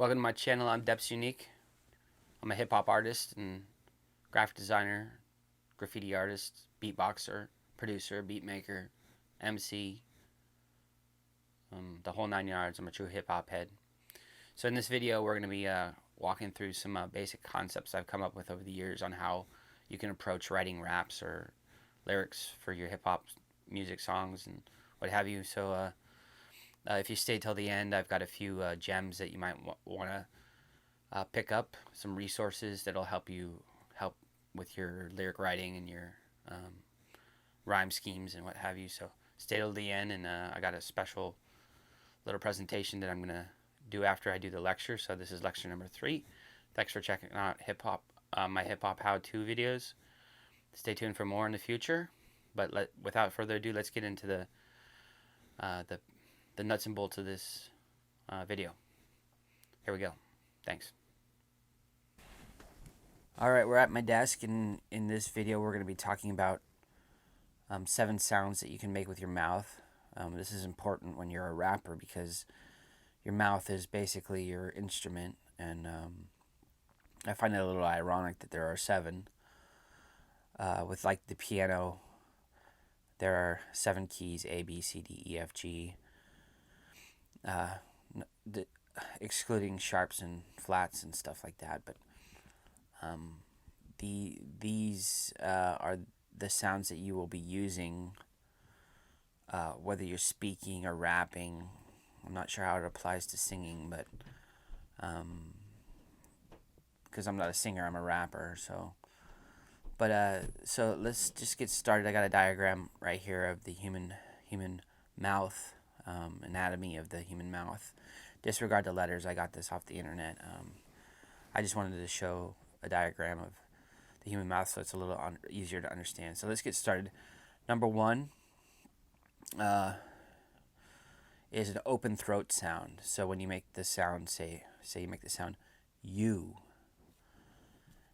Welcome to my channel. I'm Deps Unique. I'm a hip hop artist and graphic designer, graffiti artist, beatboxer, producer, beat maker, MC, the whole 9 yards. I'm a true hip hop head. So in this video, we're going to be walking through some basic concepts I've come up with over the years on how you can approach writing raps or lyrics for your hip hop music songs and what have you. So if you stay till the end, I've got a few gems that you might want to pick up, some resources that'll help with your lyric writing and your rhyme schemes and what have you. So stay till the end, and I got a special little presentation that I'm going to do after I do the lecture. So this is lecture number 3. Thanks for checking out my hip hop how-to videos. Stay tuned for more in the future. But without further ado, let's get into the nuts and bolts of this video. Here we go. Thanks. Alright, we're at my desk, and in this video we're going to be talking about 7 sounds that you can make with your mouth. This is important when you're a rapper because your mouth is basically your instrument, and I find it a little ironic that there are 7. With like the piano, there are 7 keys: A, B, C, D, E, F, G. Excluding sharps and flats and stuff like that, but these are the sounds that you will be using whether you're speaking or rapping. I'm not sure how it applies to singing, but because I'm not a singer, I'm a rapper. So let's just get started. I got a diagram right here of the human mouth, anatomy of the human mouth. Disregard the letters. I got this off the internet. I just wanted to show a diagram of the human mouth so it's a little easier to understand. So let's get started. Number 1 is an open throat sound. So when you make the sound, say you make the sound you.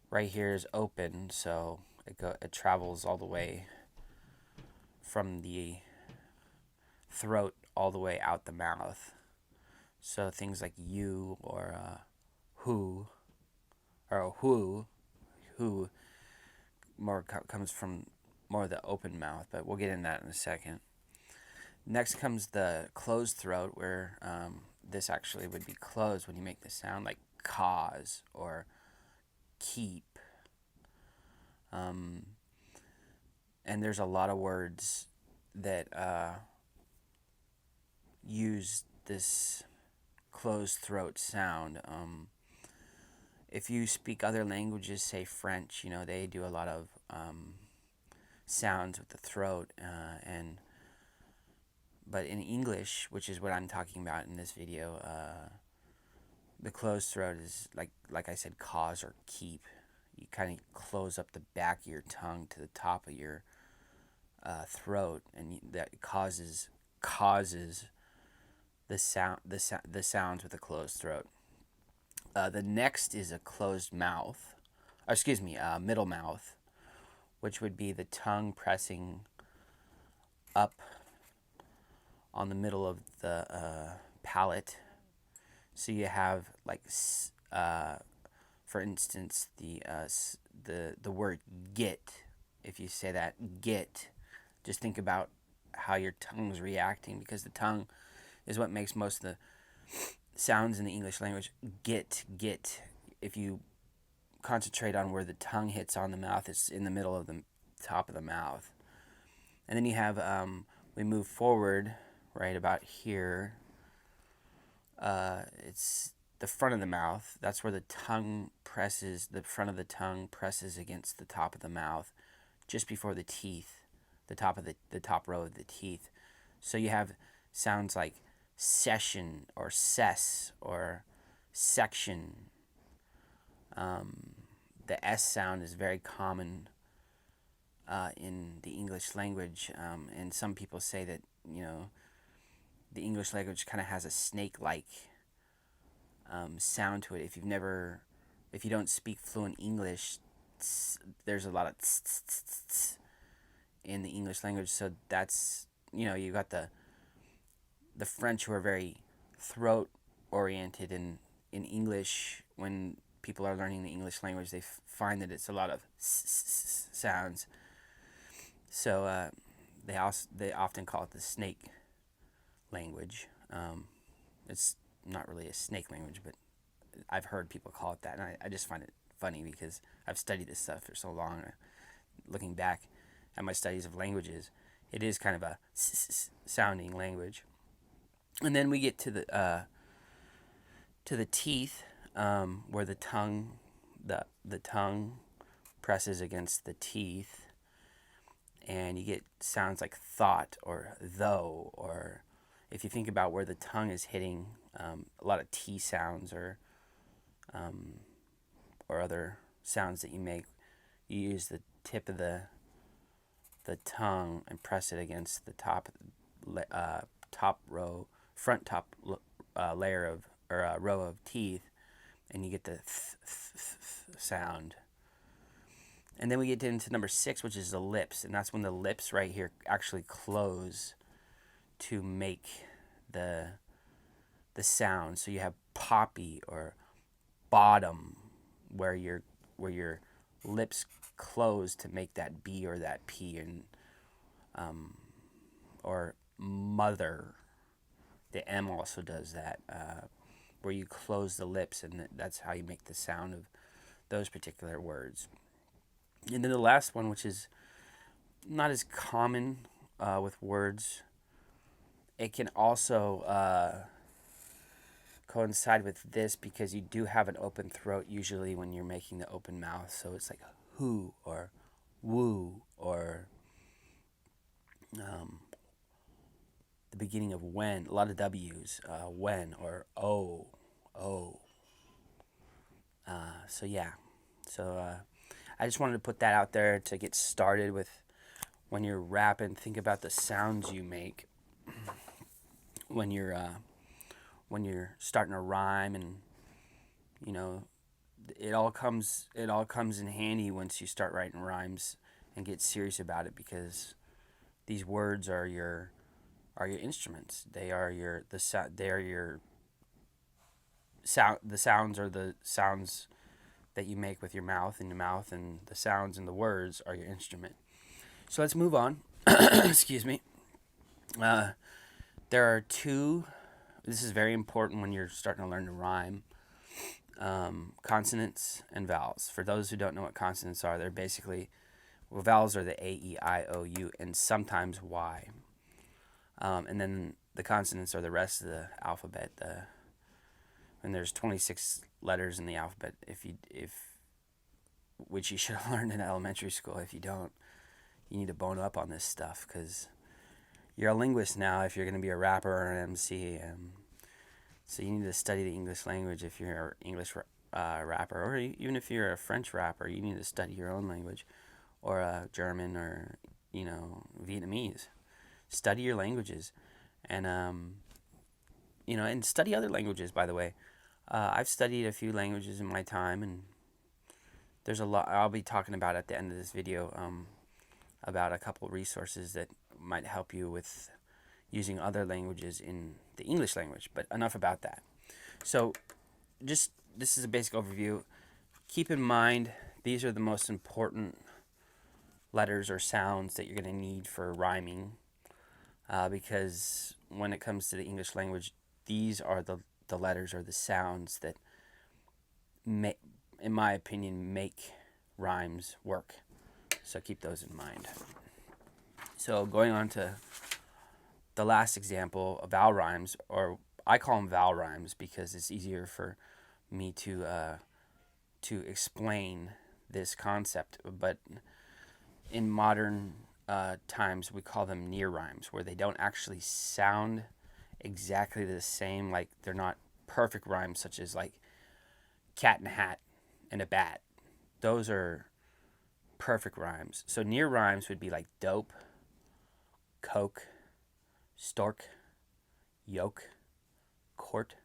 Right here is open, so it travels all the way from the throat all the way out the mouth. So things like you or who or who more comes from more of the open mouth, but we'll get into that in a second. Next comes the closed throat, where this actually would be closed when you make the sound, like cause or keep. And there's a lot of words that use this closed throat sound. If you speak other languages, say French, they do a lot of sounds with the throat, but in English, which is what I'm talking about in this video, the closed throat is like I said, cause or keep. You kind of close up the back of your tongue to the top of your throat, and that causes the sounds with a closed throat. The next is a closed mouth, middle mouth, which would be the tongue pressing up on the middle of the palate. So you have for instance, the word get. If you say that, get, just think about how your tongue's reacting, because the tongue is what makes most of the sounds in the English language. Get. If you concentrate on where the tongue hits on the mouth, it's in the middle of the top of the mouth. And then you have, we move forward right about here. It's the front of the mouth. That's where the front of the tongue presses against the top of the mouth, just before the teeth, the top row of the teeth. So you have sounds like session or cess or section. The S sound is very common in the English language, and some people say that the English language kind of has a snake-like sound to it. If you don't speak fluent English, there's a lot of tss, tss, tss, tss in the English language. So that's, you got the French, who are very throat oriented, and in English, when people are learning the English language, they find that it's a lot of sounds. So they often call it the snake language. It's not really a snake language, but I've heard people call it that, and I just find it funny because I've studied this stuff for so long. Looking back at my studies of languages, it is kind of a sounding language. And then we get to the teeth, where the tongue presses against the teeth, and you get sounds like thought or though, or if you think about where the tongue is hitting, a lot of T sounds or other sounds that you make, you use the tip of the tongue and press it against the front top layer of, or row of teeth, and you get the sound. And then we get into number 6, which is the lips, and that's when the lips right here actually close to make the sound. So you have poppy or bottom, where your lips close to make that B or that P, and or mother. The M also does that, where you close the lips, and that's how you make the sound of those particular words. And then the last one, which is not as common with words, it can also coincide with this because you do have an open throat usually when you're making the open mouth. So it's like who or woo, or the beginning of when, a lot of W's, when, or oh. So yeah, I just wanted to put that out there to get started with. When you're rapping, think about the sounds you make when you're starting a rhyme, and it all comes in handy once you start writing rhymes and get serious about it, because these words are your instruments. They are the sounds are the sounds that you make with your mouth, and the sounds and the words are your instrument. So let's move on. Excuse me. There are two. This is very important when you're starting to learn to rhyme. Consonants and vowels. For those who don't know what consonants are, they're basically, vowels are the A, E, I, O, U, and sometimes Y. And then the consonants are the rest of the alphabet. And there's 26 letters in the alphabet. Which you should have learned in elementary school. If you don't, you need to bone up on this stuff, because you're a linguist now if you're going to be a rapper or an MC. So you need to study the English language if you're an English rapper, or even if you're a French rapper, you need to study your own language, or German, or Vietnamese. Study your languages, and and study other languages. By the way, I've studied a few languages in my time, and there's a lot I'll be talking about at the end of this video, about a couple resources that might help you with using other languages in the English language. But enough about that. So this is a basic overview. Keep in mind, these are the most important letters or sounds that you're going to need for rhyming, because when it comes to the English language, these are the letters or the sounds that, in my opinion, make rhymes work. So keep those in mind. So going on to the last example, vowel rhymes, or I call them vowel rhymes because it's easier for me to explain this concept. But in modern times, we call them near rhymes, where they don't actually sound exactly the same. Like, they're not perfect rhymes, such as like cat and hat and a bat. Those are perfect rhymes. So near rhymes would be like dope, coke, stork, yoke, court.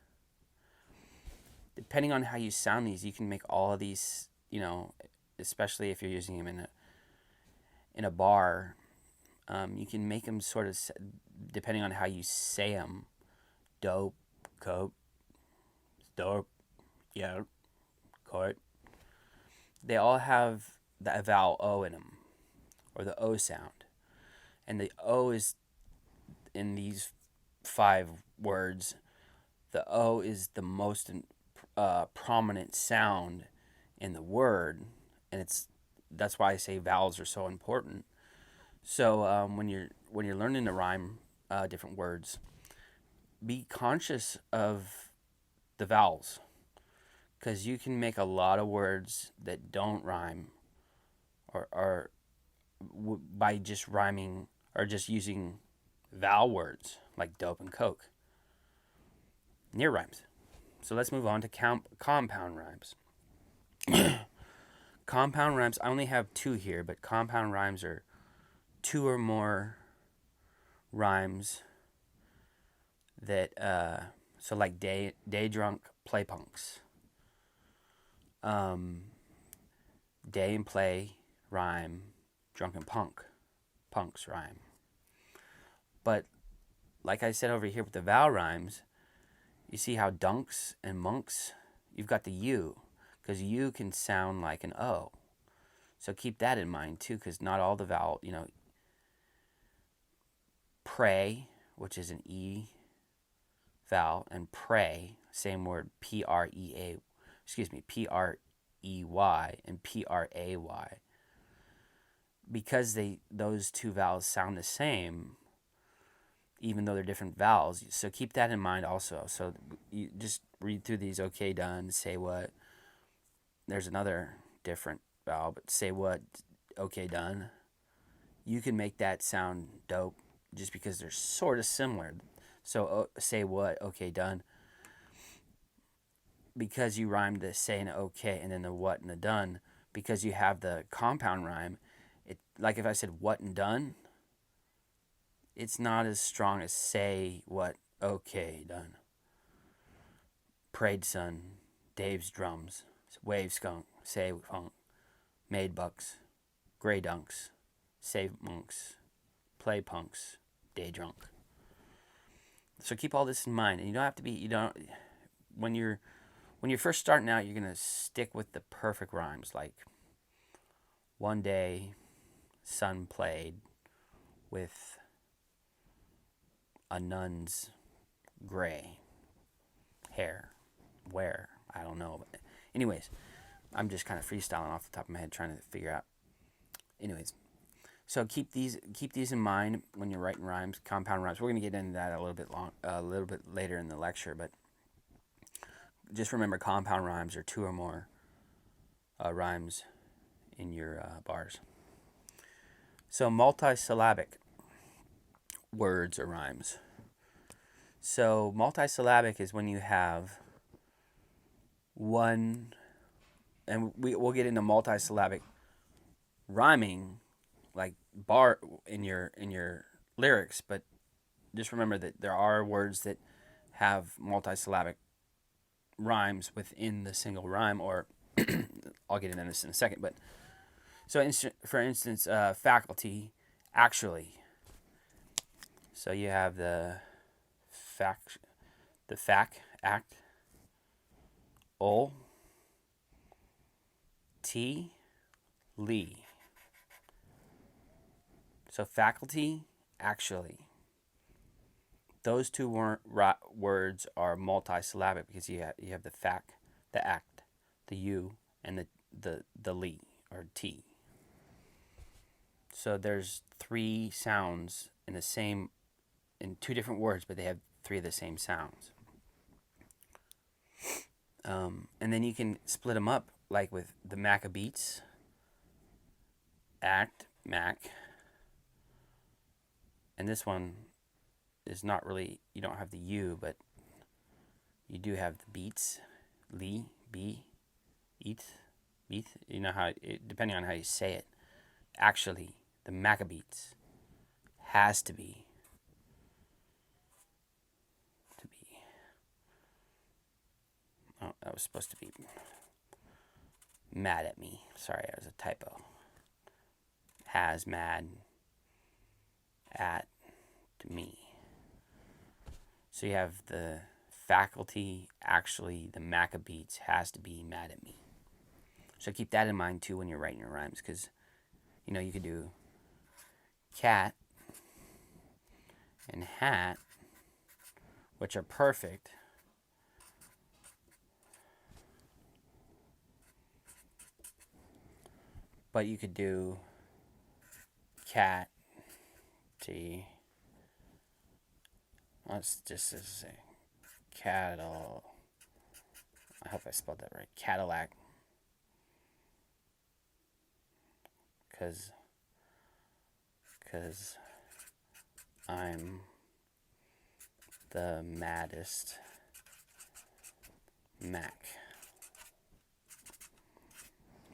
Depending on how you sound these, you can make all of these, especially if you're using them in a bar, you can make them sort of, depending on how you say them, dope, coke, stork, yeah, court. They all have the vowel O in them, or the O sound. And the O is, in these 5 words, the O is the most prominent sound in the word, and that's why I say vowels are so important. So when you're learning to rhyme different words, be conscious of the vowels, because you can make a lot of words that don't rhyme, or by just rhyming or just using vowel words like dope and coke. Near rhymes. So let's move on to compound rhymes. Compound rhymes, I only have 2 here, but compound rhymes are 2 or more rhymes that, so like day drunk, play punks. Day and play rhyme, drunken punks rhyme. But like I said over here with the vowel rhymes, you see how dunks and monks, you've got the U, because U can sound like an O. So keep that in mind too, because not all the vowel, pray, which is an E vowel, and pray, same word, P-R-E-Y, and P-R-A-Y. Because those 2 vowels sound the same, even though they're different vowels. So keep that in mind also. So you just read through these. Okay, done, say what. There's another different vowel, but say what, okay, done. You can make that sound dope just because they're sort of similar. So say what, okay, done. Because you rhymed the say and okay and then the what and the done, because you have the compound rhyme, like if I said what and done, it's not as strong as say what, okay, done. Prayed son, Dave's drums, wave skunk, say funk, made bucks, gray dunks, say monks, play punks, day drunk. So keep all this in mind, and you don't have to be, when you're first starting out, you're gonna stick with the perfect rhymes, like one day, son played with a nun's gray hair. Where? I don't know. But anyways, I'm just kind of freestyling off the top of my head, trying to figure out. Anyways, so keep these in mind when you're writing rhymes, compound rhymes. We're gonna get into that a little bit later in the lecture, but just remember, compound rhymes are 2 or more rhymes in your bars. So multisyllabic words or rhymes. So multisyllabic is when you have one, and we'll get into multisyllabic rhyming, like bar in your lyrics, but just remember that there are words that have multisyllabic rhymes within the single rhyme, or I'll get into this in a second. But so for instance, faculty, actually. So you have the act, ol, t, lee. So faculty, actually. Those 2 words are multisyllabic because you have the the act, the u, and the lee or t. So there's 3 sounds in 2 different words, but they have 3 of the same sounds. And then you can split them up, like with the Maccabeats, act, Mac, and this one is not really, you don't have the U, but you do have the beats, Lee, B, eat, you know how, depending on how you say it. Actually, the Maccabeats has to be oh, that was supposed to be mad at me. Sorry, that was a typo. Has mad at me. So you have the faculty, actually, the Maccabees has to be mad at me. So keep that in mind too when you're writing your rhymes, because you could do cat and hat, which are perfect. But you could do cat, T. Let's just say cattle. I hope I spelled that right. Cadillac. Because I'm the maddest Mac.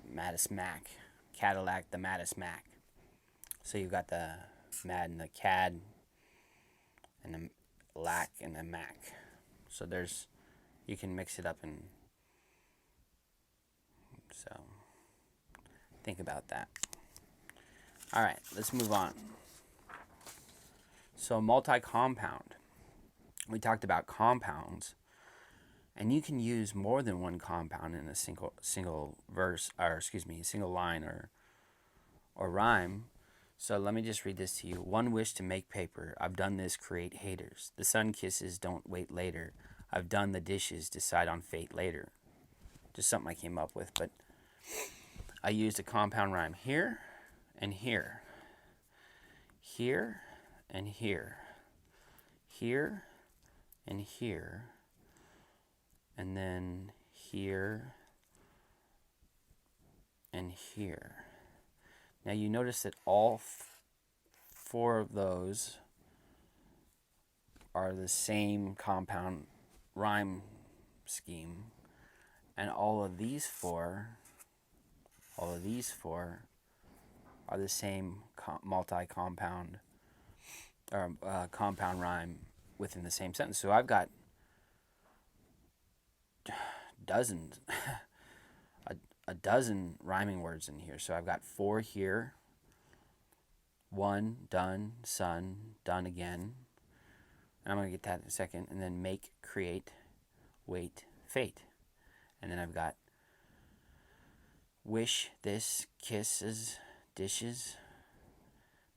Maddest Mac. Cadillac, the maddest Mac. So you've got the mad and the cad and the lac and the Mac. So you can mix it up, and so think about that. All right, let's move on. So multi-compound. We talked about compounds, and you can use more than one compound in a single verse, or a single line or rhyme. So let me just read this to you. One wish to make paper. I've done this, create haters. The sun kisses, don't wait later. I've done the dishes, decide on fate later. Just something I came up with, but I used a compound rhyme here and here. Here and here. Here and here. And then here and here. Now you notice that all four of those are the same compound rhyme scheme, and all of these four are the same multi-compound or compound rhyme within the same sentence. So I've got dozens, a dozen rhyming words in here. So I've got 4 here, 1, done, sun, done again. And I'm going to get that in a second. And then make, create, wait, fate. And then I've got wish, this, kisses, dishes,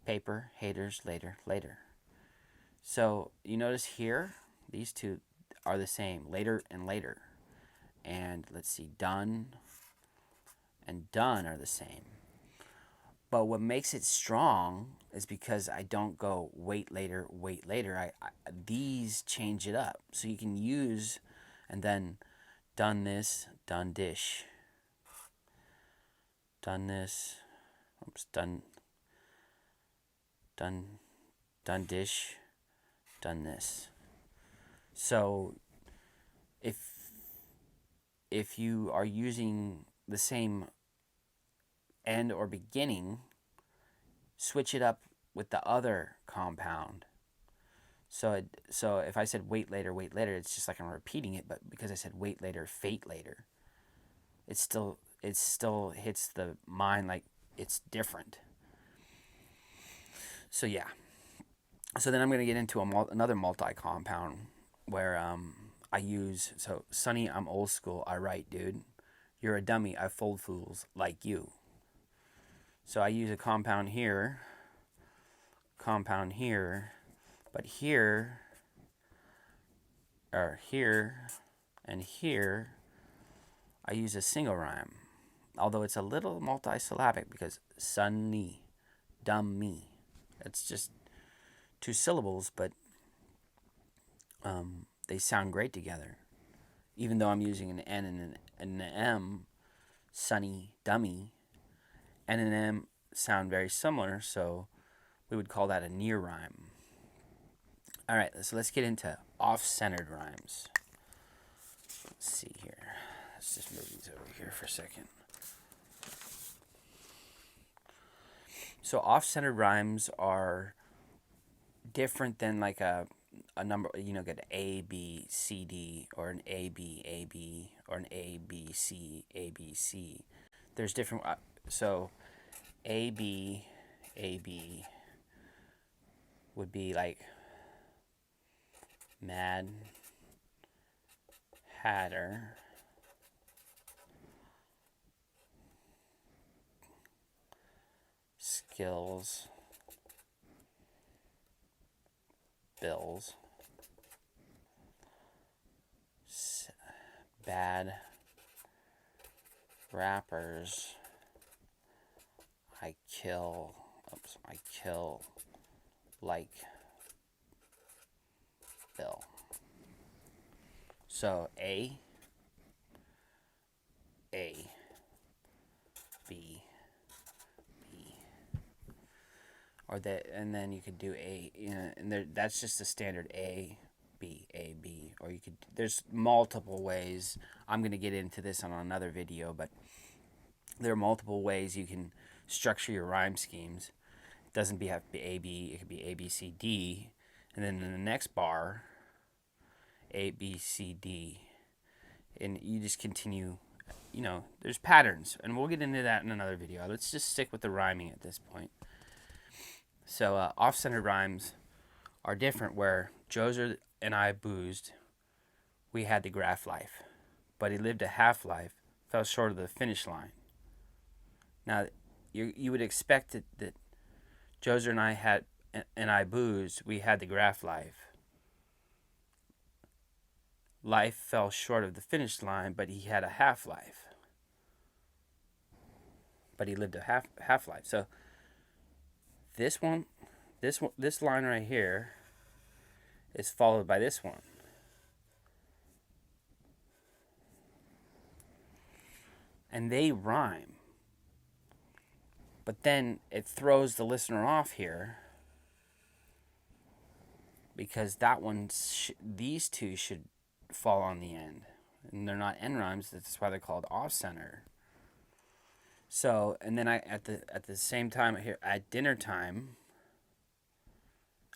paper, haters, later, later. So you notice here, these two are the same, later and later. And let's see, done and done are the same. But what makes it strong is because I don't go wait later, wait later. These change it up. So you can use, and then done this, done dish. Done this, oops, done dish, done this. So if you are using the same end or beginning, switch it up with the other compound. So if I said wait later, it's just like I'm repeating it, but because I said wait later, fate later, it still hits the mind like it's different. So yeah. So then I'm going to get into another multi-compound where I use, so Sonny, I'm old school, I write, dude. You're a dummy, I fold fools like you. So I use a compound here, but here, or here, and here, I use a single rhyme. Although it's a little multisyllabic because sunny, dummy. It's just 2 syllables, but they sound great together. Even though I'm using an N and an M, sunny, dummy, N and M sound very similar, so we would call that a near rhyme. All right, so let's get into off-centered rhymes. Let's see here. Let's just move these over here for a second. So off-centered rhymes are different than like a number, get an A, B, C, D, or an A, B, A, B, or an A, B, C, A, B, C. There's different, so A, B would be like mad, patter, skills, bills, bad rappers, I kill like Bill. So A, B, B, or that, and then you could do A, and there, that's just the standard A, B, or you could, there's multiple ways. I'm going to get into this on another video, but there are multiple ways you can structure your rhyme schemes. It doesn't have to be A, B, it could be A, B, C, D, and then in the next bar, A, B, C, D, and you just continue. There's patterns, and we'll get into that in another video. Let's just stick with the rhyming at this point. So off-centered rhymes are different, where Joser and I boozed, we had the graph life, but he lived a half-life, fell short of the finish line. Now, you would expect that Joser and I boozed, we had the graph life. Life fell short of the finish line, but he had a half-life. But he lived a half-life. So this line right here is followed by this one. And they rhyme. But then it throws the listener off here, because that one, these two should fall on the end. And they're not end rhymes, that's why they're called off-center. So, and then at the same time here, at dinner time,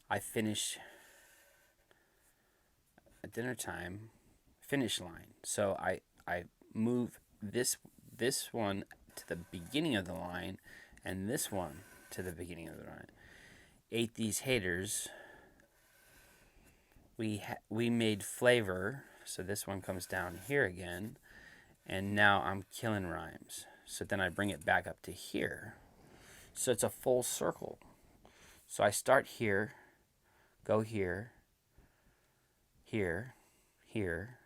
I finish at dinner time, finish line. So I move this one to the beginning of the line, and this one to the beginning of the line. Ate these haters. We made flavor. So this one comes down here again, and now I'm killing rhymes. So then I bring it back up to here. So it's a full circle. So I start here, go here, here, here,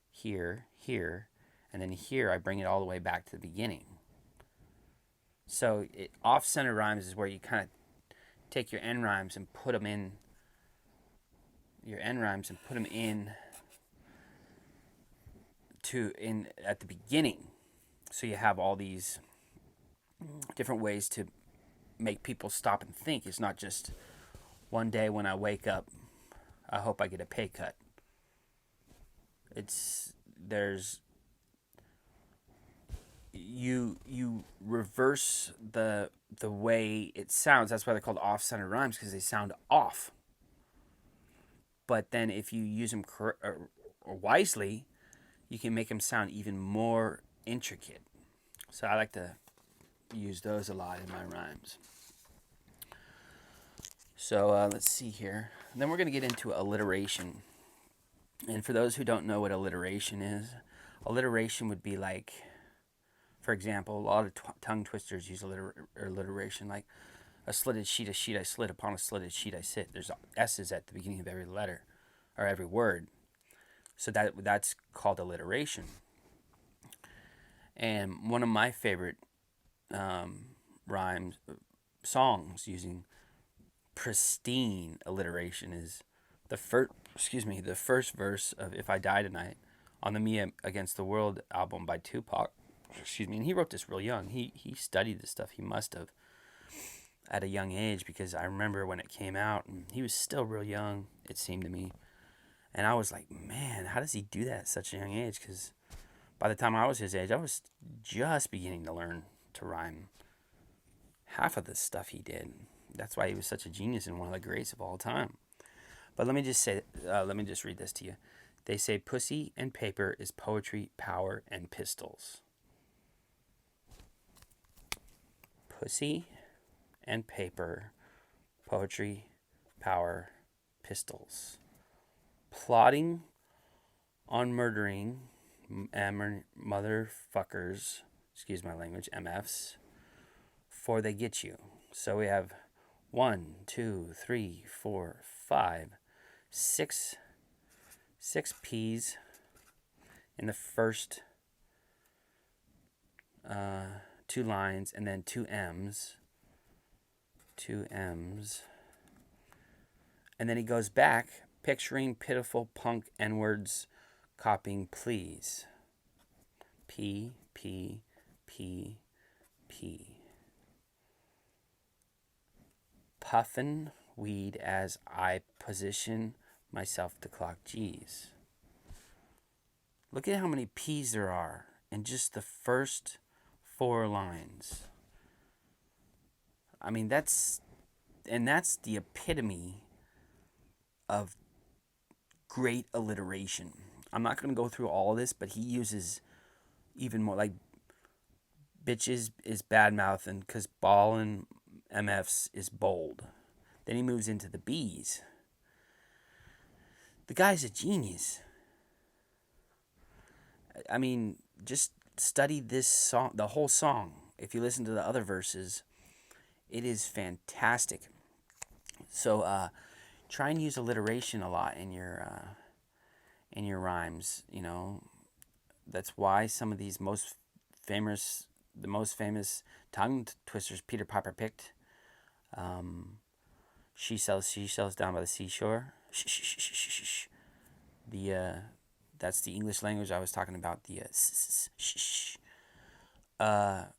here, here, and then here I bring it all the way back to the beginning. So off-center rhymes is where you kind of take your end rhymes and put them in at the beginning. So you have all these different ways to make people stop and think. It's not just one day when I wake up, I hope I get a pay cut. You reverse the way it sounds. That's why they're called off-center rhymes, because they sound off. But then if you use them wisely, you can make them sound even more intricate. So I like to use those a lot in my rhymes. So let's see here. And then we're going to get into alliteration. And for those who don't know what alliteration is, alliteration would be like, for example, a lot of tongue twisters use alliteration, like a slitted sheet I slit, upon a slitted sheet I sit. There's S's at the beginning of every letter, or every word. So that's called alliteration. And one of my favorite songs using pristine alliteration is the first verse of "If I Die Tonight" on the "Me Against the World" album by Tupac. And he wrote this real young. He studied this stuff. He must have at a young age, because I remember when it came out, and he was still real young, it seemed to me. And I was like, man, how does he do that at such a young age? Because by the time I was his age, I was just beginning to learn to rhyme half of the stuff he did. That's why he was such a genius and one of the greats of all time. But let me just read this to you. They say pussy and paper is poetry, power, and pistols. Pussy and paper, poetry, power, pistols. Plotting on murdering motherfuckers, excuse my language, MFs, before they get you. So we have 1, 2, 3, 4, 5, 6 P's in the first 2 lines, and then 2 M's. 2 M's. And then he goes back, picturing pitiful punk N-words, copying please. P, P, P, P. Puffin' weed as I position myself to clock G's. Look at how many P's there are in just the first 4 lines. I mean, that's the epitome of great alliteration. I'm not going to go through all of this, but he uses even more, like bitches is bad mouthing because ballin' MFs is bold. Then he moves into the B's. The guy's a genius. I mean, just study this song, the whole song. If you listen to the other verses, it is fantastic. So try and use alliteration a lot in your rhymes. You know, that's why some of these the most famous tongue twisters Peter Piper picked. She sells down by the seashore. That's the English language I was talking about.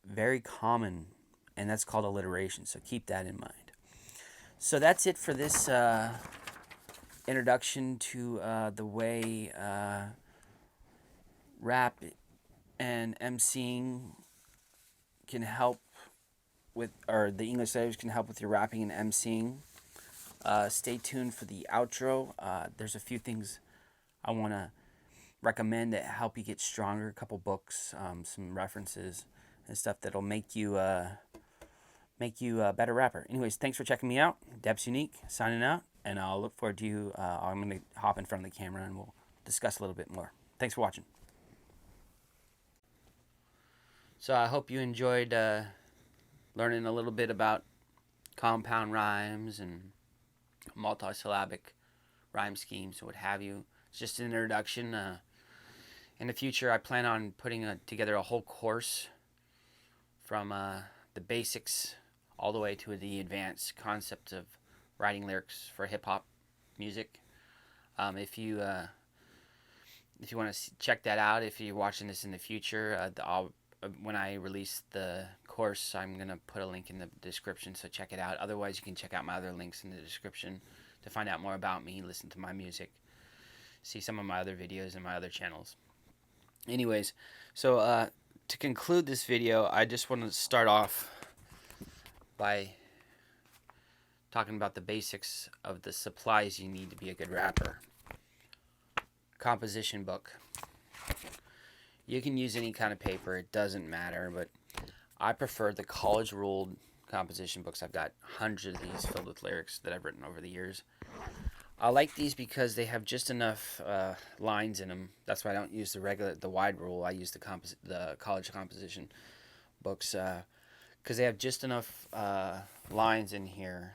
Very common, and that's called alliteration. So keep that in mind. So that's it for this introduction to the way rap and MCing can help with, or the English language can help with your rapping and MCing. Stay tuned for the outro. There's a few things I want to recommend that help you get stronger. A couple books, some references and stuff that'll make you a better rapper. Anyways, thanks for checking me out. Deps Unique signing out, and I'll look forward to you. I'm going to hop in front of the camera and we'll discuss a little bit more. Thanks for watching. So I hope you enjoyed learning a little bit about compound rhymes and multisyllabic rhyme schemes and what have you. It's just an introduction. In the future, I plan on putting together a whole course from the basics all the way to the advanced concept of writing lyrics for hip-hop music. If you want to check that out, if you're watching this in the future, when I release the course, I'm going to put a link in the description, so check it out. Otherwise, you can check out my other links in the description to find out more about me, listen to my music, see some of my other videos and my other channels. Anyways, so to conclude this video, I just want to start off by talking about the basics of the supplies you need to be a good rapper. Composition book. You can use any kind of paper, it doesn't matter, but I prefer the college ruled composition books. I've got hundreds of these filled with lyrics that I've written over the years. I like these because they have just enough lines in them. That's why I don't use the wide rule. I use the college composition books because they have just enough lines in here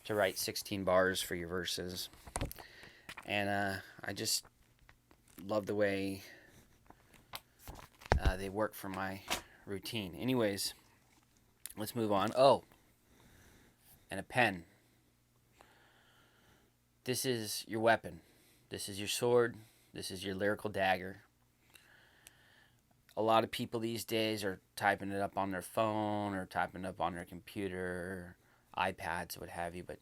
to write 16 bars for your verses. And I just love the way they work for my routine. Anyways, let's move on. Oh, and a pen. This is your weapon. This is your sword. This is your lyrical dagger. A lot of people these days are typing it up on their phone or typing it up on their computer, iPads, what have you, but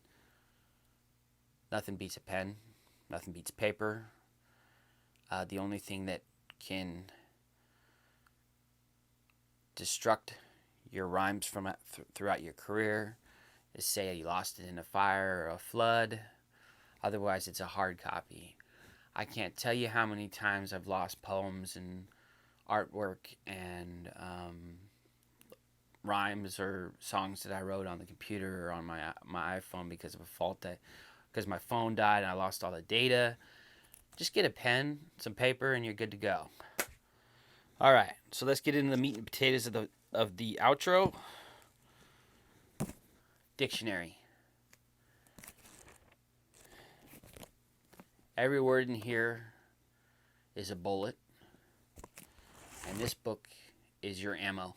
nothing beats a pen. Nothing beats paper. The only thing that can destruct your rhymes from throughout your career is, say, you lost it in a fire or a flood. Otherwise, it's a hard copy. I can't tell you how many times I've lost poems and artwork and rhymes or songs that I wrote on the computer or on my iPhone because of a fault because my phone died and I lost all the data. just get a pen, some paper, and you're good to go. All right, so let's get into the meat and potatoes of the outro. Dictionary. Every word in here is a bullet, and this book is your ammo.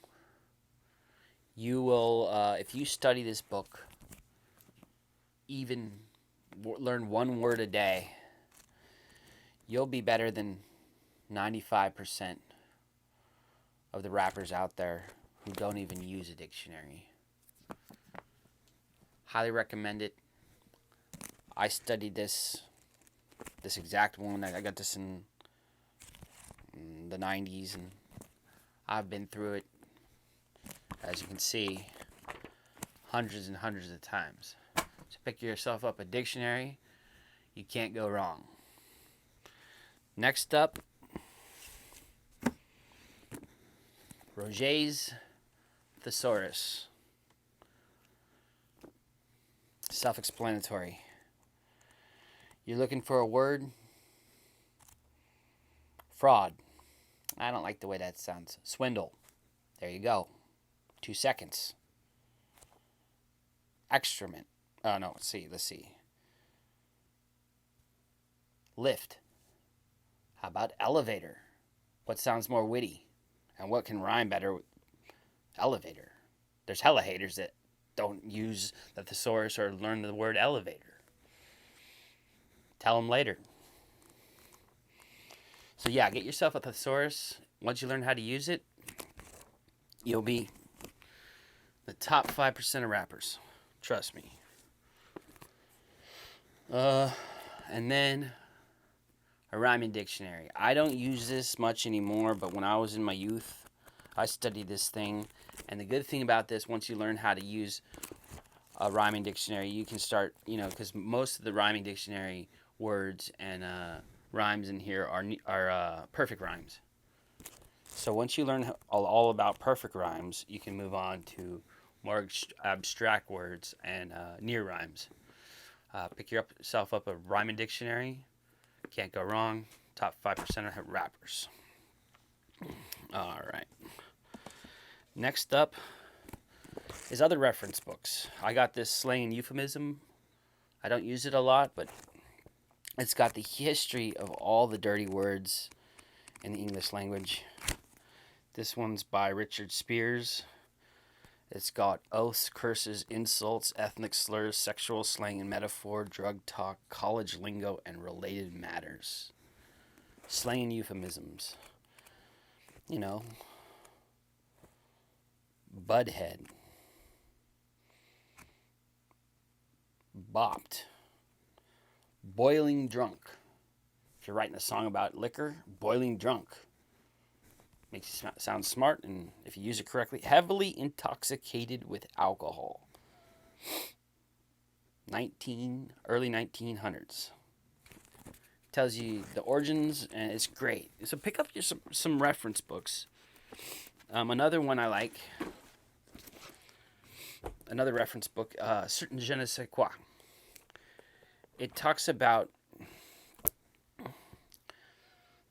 You will, if you study this book, even learn one word a day, you'll be better than 95% of the rappers out there who don't even use a dictionary. Highly recommend it. I studied this exact one. I got this in the 90s, and I've been through it, as you can see, hundreds and hundreds of times. So pick yourself up a dictionary. You can't go wrong. Next up, Roget's Thesaurus. Self-explanatory. You're looking for a word? Fraud. I don't like the way that sounds. Swindle. There you go. 2 seconds. Excrement. Oh, no. Let's see. Lift. How about elevator? What sounds more witty? And what can rhyme better with elevator? There's hella haters that don't use the thesaurus or learn the word elevator. Tell them later. So yeah, get yourself a thesaurus. Once you learn how to use it, you'll be the top 5% of rappers. Trust me. And then a rhyming dictionary. I don't use this much anymore, but when I was in my youth, I studied this thing. And the good thing about this, once you learn how to use a rhyming dictionary, you can start, because most of the rhyming dictionary words and rhymes in here are perfect rhymes. So once you learn all about perfect rhymes, you can move on to more abstract words and near rhymes. Pick yourself up a rhyming dictionary. Can't go wrong. Top 5% of rappers. All right. Next up is other reference books. I got this Slang and Euphemism. I don't use it a lot, but it's got the history of all the dirty words in the English language. This one's by Richard Spears. It's got oaths, curses, insults, ethnic slurs, sexual slang and metaphor, drug talk, college lingo, and related matters. Slang and euphemisms. Budhead. Bopped. Boiling drunk. If you're writing a song about liquor, boiling drunk. Makes you sound smart, and if you use it correctly, heavily intoxicated with alcohol. Early 1900s. Tells you the origins, and it's great. So pick up some reference books. Another one I like. Another reference book, Certain Je ne sais quoi. It talks about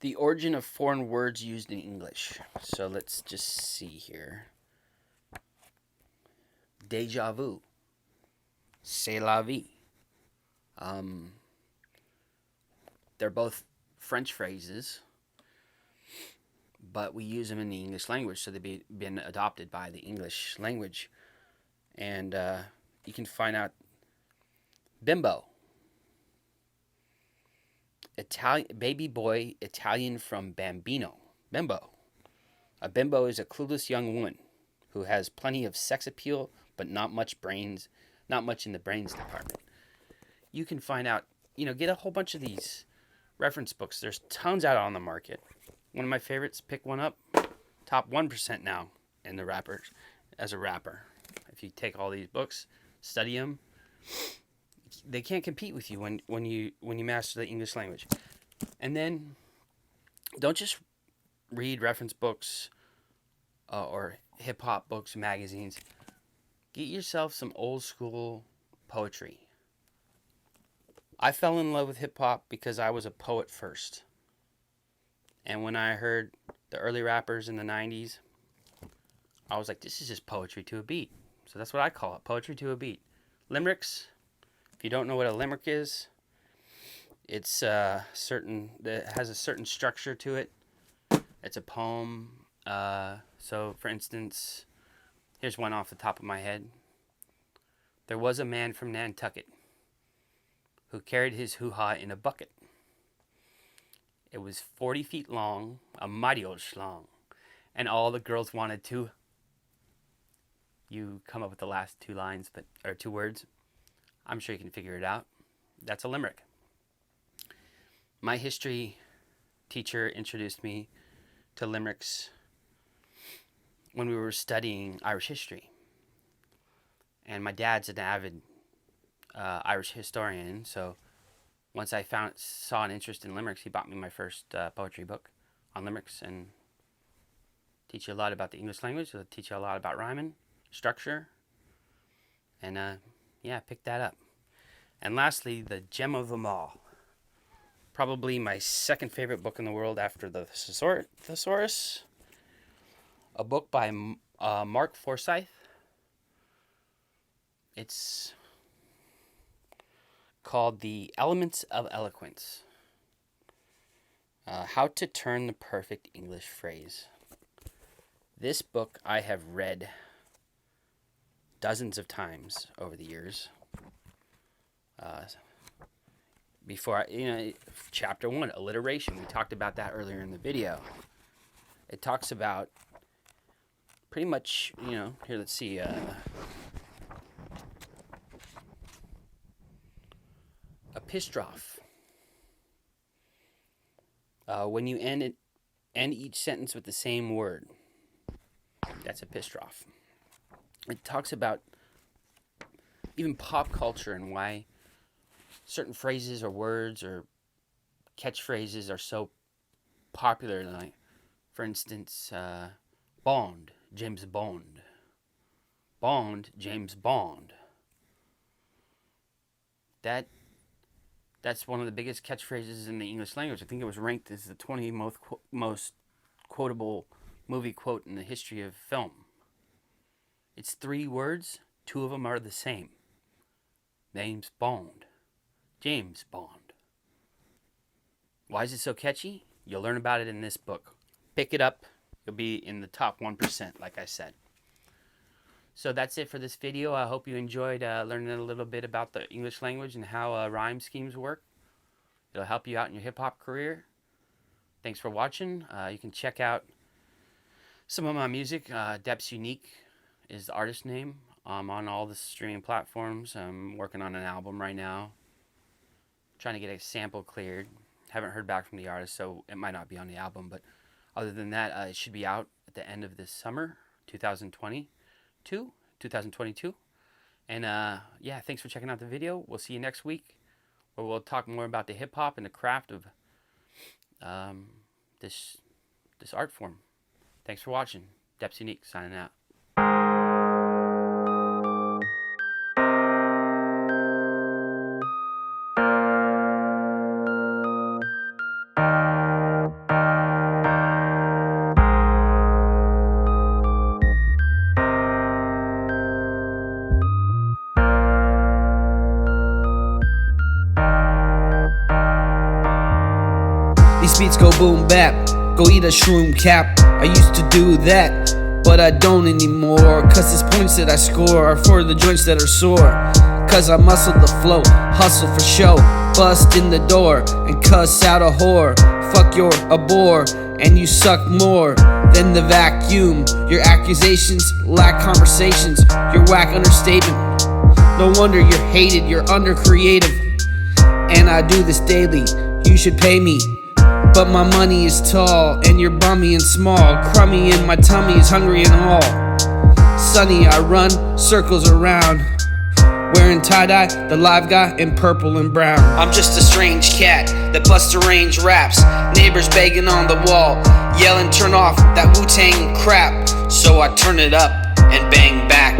the origin of foreign words used in English. So let's just see here. Déjà vu. C'est la vie. They're both French phrases, but we use them in the English language, so they've been adopted by the English language. And you can find out bimbo. Italian baby boy, Italian from bambino. Bimbo. A bimbo is a clueless young woman who has plenty of sex appeal, but not much in the brains department. You can find out, get a whole bunch of these reference books. There's tons out on the market. One of my favorites, pick one up. Top 1% now in the rappers as a rapper. If you take all these books, study them, they can't compete with you when you master the English language. And then don't just read reference books or hip hop books, magazines. Get yourself some old school poetry. I fell in love with hip-hop because I was a poet first. And when I heard the early rappers in the 90s, I was like, this is just poetry to a beat. So that's what I call it, poetry to a beat. Limericks, if you don't know what a limerick is, it's it has a certain structure to it. It's a poem. So, for instance, here's one off the top of my head. There was a man from Nantucket who carried his hoo-ha in a bucket. It was 40 feet long, a mighty old schlong, and all the girls wanted to. You come up with the last two lines, or two words. I'm sure you can figure it out. That's a limerick. My history teacher introduced me to limericks when we were studying Irish history. And my dad's an avid Irish historian, so once I saw an interest in limericks, he bought me my first poetry book on limericks, and teach you a lot about the English language. It'll teach you a lot about rhyming, structure, and pick that up. And lastly, the gem of them all, probably my second favorite book in the world after the Thesaurus, a book by Mark Forsyth. It's called The Elements of Eloquence. How to Turn the Perfect English Phrase. This book I have read dozens of times over the years. Chapter 1, alliteration. We talked about that earlier in the video. It talks about pretty much, here, let's see, epistrophe. When you end each sentence with the same word, that's epistrophe. It talks about even pop culture and why certain phrases or words or catchphrases are so popular. Like, for instance, Bond, James Bond. Bond, James Bond. That's one of the biggest catchphrases in the English language. I think it was ranked as the 20 most quotable movie quote in the history of film. It's 3 words. 2 of them are the same. Name's Bond. James Bond. Why is it so catchy? You'll learn about it in this book. Pick it up. You'll be in the top 1%, like I said. So that's it for this video. I hope you enjoyed learning a little bit about the English language and how rhyme schemes work. It'll help you out in your hip-hop career. Thanks for watching. You can check out some of my music. Deps Unique is the artist name. I'm on all the streaming platforms. I'm working on an album right now. Trying to get a sample cleared. Haven't heard back from the artist, so it might not be on the album. But other than that, it should be out at the end of this summer, 2022. And thanks for checking out the video. We'll see you next week, where we'll talk more about the hip-hop and the craft of this art form. Thanks for watching. Deps Unique signing out. These beats go boom bap, go eat a shroom cap. I used to do that, but I don't anymore. Cause these points that I score are for the joints that are sore. Cause I muscle the flow, hustle for show, bust in the door and cuss out a whore. Fuck, you're a bore and you suck more than the vacuum. Your accusations lack conversations, your whack understatement. No wonder you're hated, you're undercreative. And I do this daily, you should pay me. But my money is tall, and you're bummy and small. Crummy and my tummy is hungry and all. Sunny, I run circles around, wearing tie-dye, the live guy in purple and brown. I'm just a strange cat that busts range raps. Neighbors begging on the wall, yelling turn off that Wu-Tang crap. So I turn it up and bang back.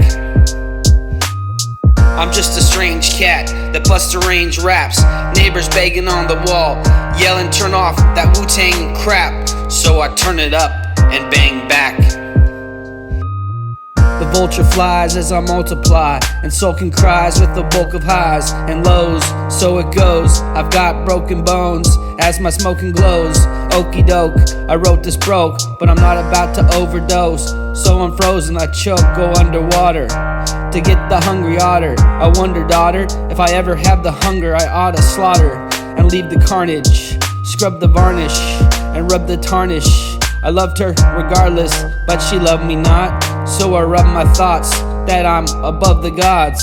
I'm just a strange cat that busts arrange raps. Neighbors begging on the wall, yelling turn off that Wu-Tang crap. So I turn it up and bang back. The vulture flies as I multiply, and sulking cries with the bulk of highs and lows. So it goes, I've got broken bones as my smoking glows. Okie doke, I wrote this broke, but I'm not about to overdose. So I'm frozen, I choke, go underwater to get the hungry otter. I wonder, daughter, if I ever have the hunger, I ought to slaughter and leave the carnage, scrub the varnish and rub the tarnish. I loved her regardless, but she loved me not. So I rub my thoughts that I'm above the gods.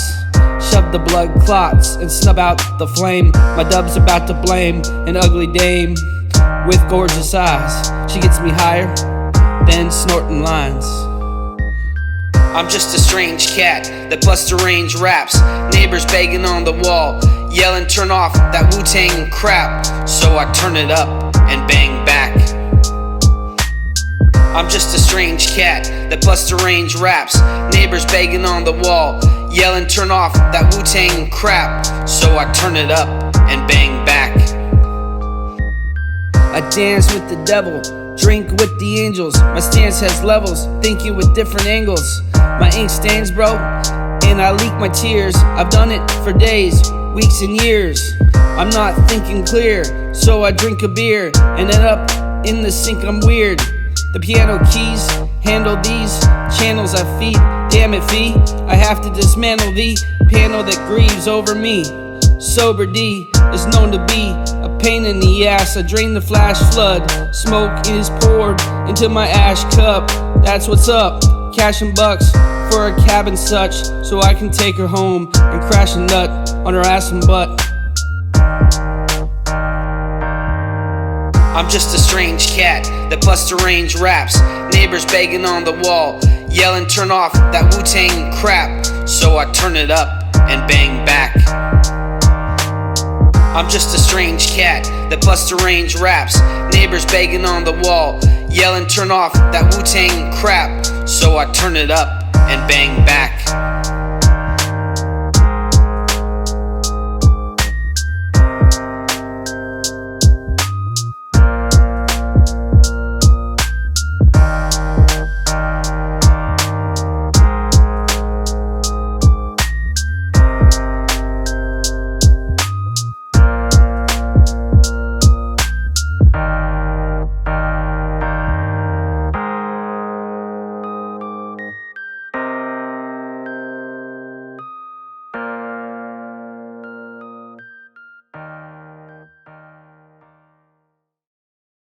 Shove the blood clots and snub out the flame. My dub's about to blame an ugly dame with gorgeous eyes. She gets me higher than snorting lines. I'm just a strange cat that busts arrange raps. Neighbors begging on the wall, yelling turn off that Wu-Tang crap. So I turn it up and bang back. I'm just a strange cat that busts arrange raps. Neighbors begging on the wall, yelling turn off that Wu-Tang crap. So I turn it up and bang back. I dance with the devil, drink with the angels. My stance has levels, thinking with different angles. My ink stains, bro, and I leak my tears. I've done it for days, weeks and years. I'm not thinking clear, so I drink a beer and end up in the sink. I'm weird. The piano keys handle these channels I feed. Damn it, fee, I have to dismantle the panel that grieves over me. Sober D is known to be a pain in the ass. I drain the flash flood, smoke is poured into my ash cup. That's what's up, cash and bucks for a cab and such, so I can take her home and crash a nut on her ass and butt. I'm just a strange cat that busts arrange raps. Neighbors begging on the wall, yelling turn off that Wu-Tang crap. So I turn it up and bang back. I'm just a strange cat that busts arrange raps. Neighbors begging on the wall, yelling turn off that Wu-Tang crap. So I turn it up and bang back.